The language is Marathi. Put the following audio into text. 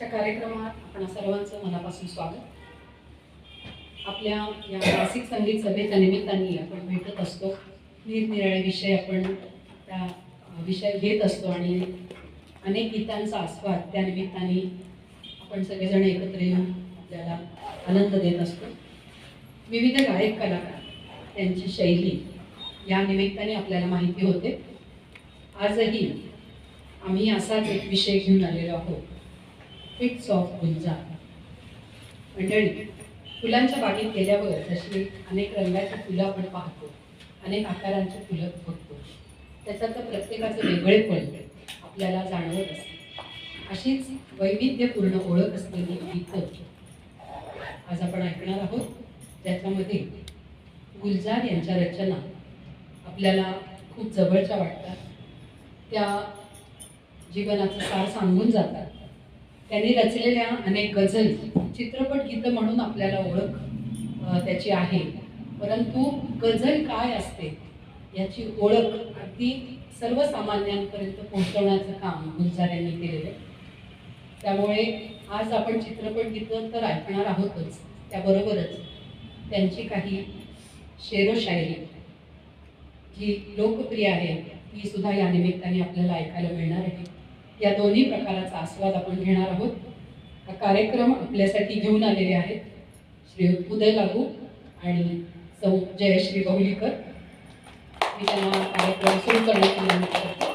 आजच्या कार्यक्रमात आपण सर्वांचं मनापासून स्वागत. आपल्या या मासिक संगीत सभेच्या निमित्ताने आपण भेटत असतो. निरनिराळे विषय आपण त्या विषय घेत असतो आणि अनेक गीतांचा आस्वाद त्या निमित्ताने आपण सगळेजण एकत्र येऊन आपल्याला आनंद देत असतो. विविध गायक कलाकार त्यांची शैली या निमित्ताने आपल्याला माहिती होते. आजही आम्ही असाच एक विषय घेऊन आलेलो आहोत, फिट्स ऑफ गुलजार. मंडळी, फुलांच्या बागेत गेल्यावर जशी अनेक रंगाची फुलं आपण पाहतो, अनेक आकारांची फुलं बघतो, त्याच्यात प्रत्येकाचं वेगळेपण आपल्याला जाणवत असते. अशीच वैविध्यपूर्ण ओळख असलेली गीतं आज आपण ऐकणार आहोत, ज्याच्यामध्ये गुलजार यांच्या रचना आपल्याला खूप जवळच्या वाटतात. त्या जीवनाचं सार सांगून जातात. त्यांनी रचलेल्या अनेक गझल चित्रपट गीतं म्हणून आपल्याला ओळख त्याची आहे, परंतु गझल काय असते याची ओळख अगदी सर्वसामान्यांपर्यंत पोहोचवण्याचं काम गुलजार यांनी केलेलं आहे. त्यामुळे आज आपण चित्रपट गीतं तर ऐकणार आहोतच, त्याबरोबरच त्यांची काही शेरोशायरी जी लोकप्रिय आहे ती सुद्धा या निमित्ताने आपल्याला ऐकायला मिळणार आहे. या दोन्ही प्रकाराचा आस्वाद आपण घेणार आहोत. हा कार्यक्रम आपल्यासाठी घेऊन आलेले आहेत श्री उदय लागू आणि सौ जयश्री बहुलीकर. मी त्यांना कार्यक्रम सुरू करण्याची विनंती करते.